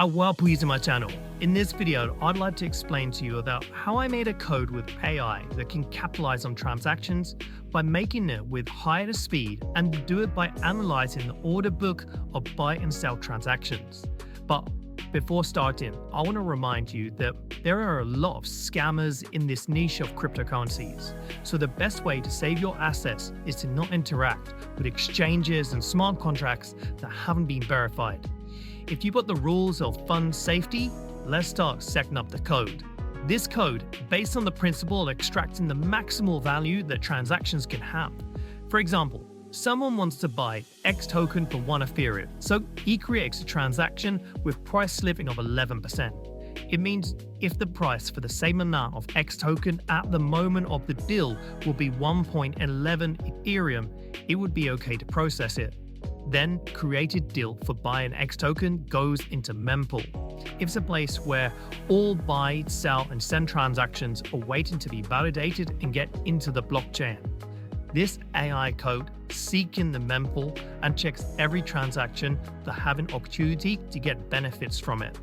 welcome you to my channel. In this video, I'd like to explain to you about how I made a code with AI that can capitalize on transactions by making it with higher speed and do it by analyzing the order book of buy and sell transactions. But before starting, I want to remind you that there are a lot of scammers in this niche of cryptocurrencies. So the best way to save your assets is to not interact with exchanges and smart contracts that haven't been verified. If you put the rules of fund safety, let's start setting up the code. This code, based on the principle of extracting the maximal value that transactions can have. For example, someone wants to buy X token for 1 Ethereum, so he creates a transaction with price slipping of 11%. It means if the price for the same amount of X token at the moment of the deal will be 1.11 Ethereum, it would be okay to process it. Then, created deal for buy an X token goes into mempool. It's a place where all buy, sell, and send transactions are waiting to be validated and get into the blockchain. This AI code seeks in the mempool and checks every transaction to have an opportunity to get benefits from it.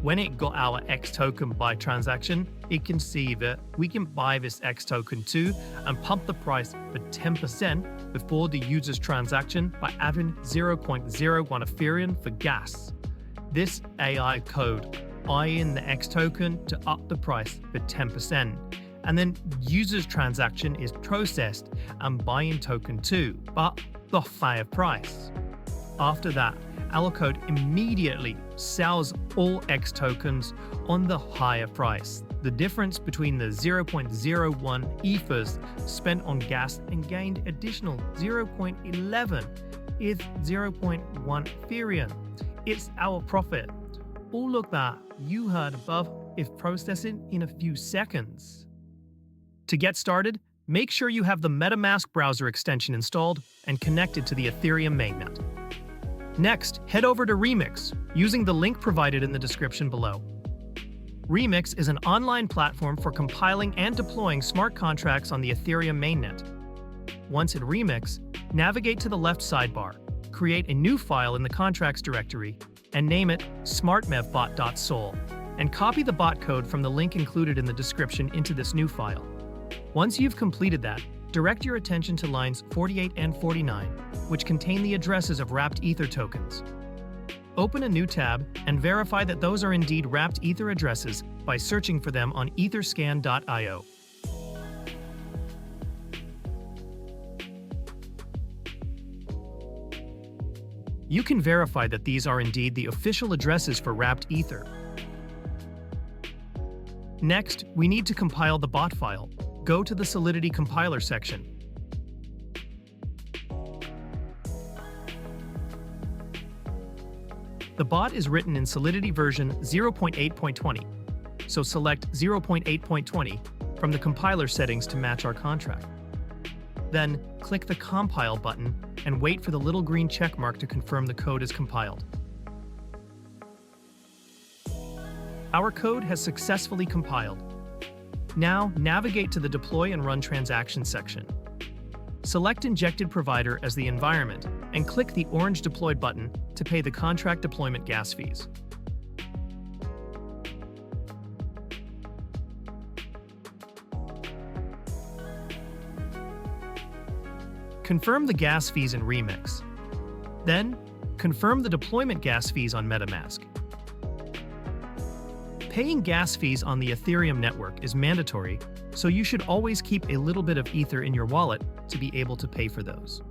When it got our X token buy transaction, it can see that we can buy this X token too and pump the price for 10% before the user's transaction by adding 0.01 Ethereum for gas. This AI code buy in the X token to up the price for 10%. And then user's transaction is processed and buy-in token too, but the higher price. After that, our code immediately sells all X tokens on the higher price. The difference between the 0.01 ethers spent on gas and gained additional 0.11 is 0.1 Ethereum. It's our profit. All of that you heard above is processing in a few seconds. To get started, make sure you have the MetaMask browser extension installed and connected to the Ethereum mainnet. Next, head over to Remix, using the link provided in the description below. Remix is an online platform for compiling and deploying smart contracts on the Ethereum mainnet. Once in Remix, navigate to the left sidebar, create a new file in the contracts directory, and name it SmartMevBot.sol, and copy the bot code from the link included in the description into this new file. Once you've completed that, direct your attention to lines 48 and 49, which contain the addresses of wrapped Ether tokens. Open a new tab and verify that those are indeed wrapped Ether addresses by searching for them on etherscan.io. You can verify that these are indeed the official addresses for wrapped Ether. Next, we need to compile the bot file. Go to the Solidity Compiler section. The bot is written in Solidity version 0.8.20, so select 0.8.20 from the compiler settings to match our contract. Then, click the Compile button and wait for the little green check mark to confirm the code is compiled. Our code has successfully compiled. Now, navigate to the Deploy and Run Transactions section. Select Injected Provider as the environment and click the orange Deployed button to pay the contract deployment gas fees. Confirm the gas fees in Remix. Then, confirm the deployment gas fees on MetaMask. Paying gas fees on the Ethereum network is mandatory, so you should always keep a little bit of Ether in your wallet to be able to pay for those.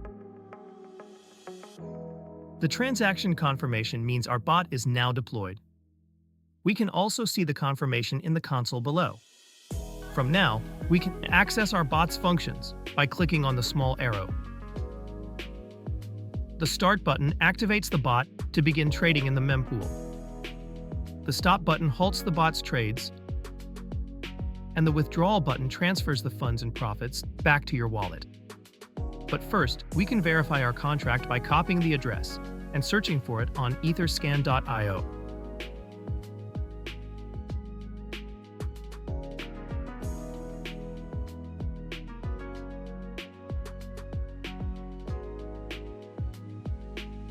The transaction confirmation means our bot is now deployed. We can also see the confirmation in the console below. From now, we can access our bot's functions by clicking on the small arrow. The Start button activates the bot to begin trading in the mempool. The Stop button halts the bot's trades, and the Withdrawal button transfers the funds and profits back to your wallet. But first, we can verify our contract by copying the address and searching for it on etherscan.io.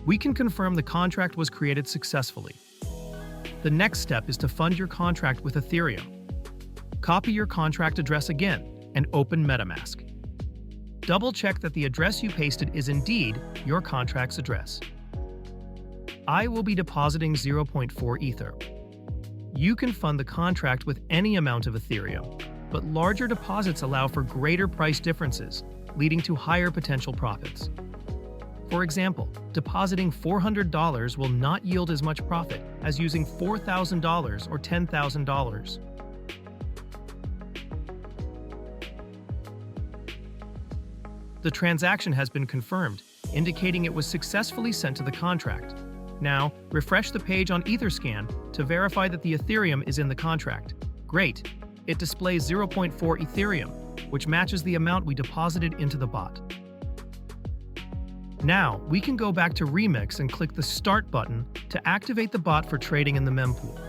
We can confirm the contract was created successfully. The next step is to fund your contract with Ethereum. Copy your contract address again and open MetaMask. Double-check that the address you pasted is indeed your contract's address. I will be depositing 0.4 Ether. You can fund the contract with any amount of Ethereum, but larger deposits allow for greater price differences, leading to higher potential profits. For example, depositing $400 will not yield as much profit as using $4,000 or $10,000. The transaction has been confirmed, indicating it was successfully sent to the contract. Now, refresh the page on Etherscan to verify that the Ethereum is in the contract. Great! It displays 0.4 Ethereum, which matches the amount we deposited into the bot. Now, we can go back to Remix and click the Start button to activate the bot for trading in the mempool.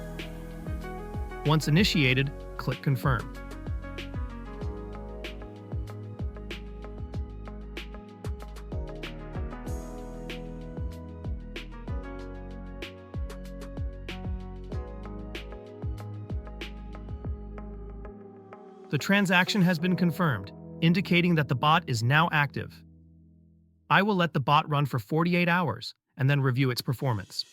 Once initiated, click Confirm. The transaction has been confirmed, indicating that the bot is now active. I will let the bot run for 48 hours and then review its performance.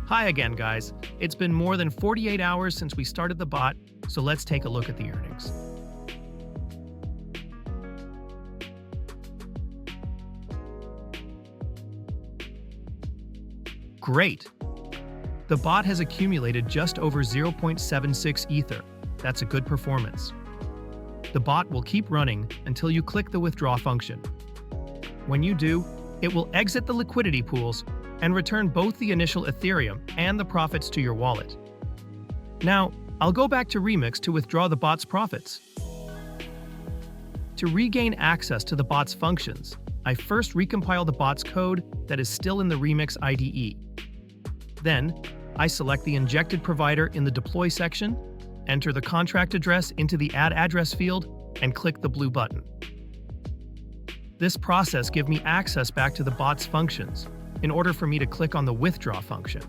Hi again, guys. It's been more than 48 hours since we started the bot, so let's take a look at the earnings. Great! The bot has accumulated just over 0.76 Ether. That's a good performance. The bot will keep running until you click the withdraw function. When you do, it will exit the liquidity pools and return both the initial Ethereum and the profits to your wallet. Now, I'll go back to Remix to withdraw the bot's profits. To regain access to the bot's functions, I first recompile the bot's code that is still in the Remix IDE. Then, I select the Injected Provider in the Deploy section, enter the contract address into the Add Address field, and click the blue button. This process gives me access back to the bot's functions in order for me to click on the Withdraw function.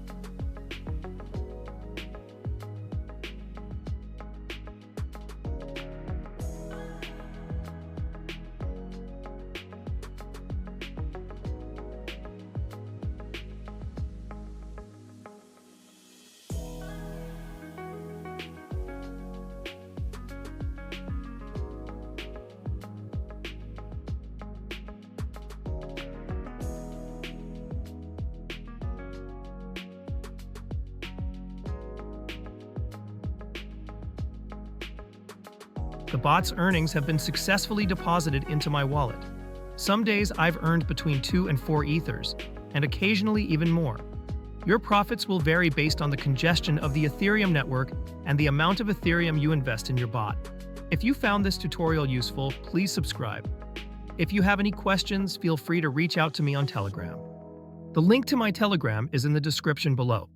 The bot's earnings have been successfully deposited into my wallet. Some days I've earned between 2 and 4 Ethers, and occasionally even more. Your profits will vary based on the congestion of the Ethereum network and the amount of Ethereum you invest in your bot. If you found this tutorial useful, please subscribe. If you have any questions, feel free to reach out to me on Telegram. The link to my Telegram is in the description below.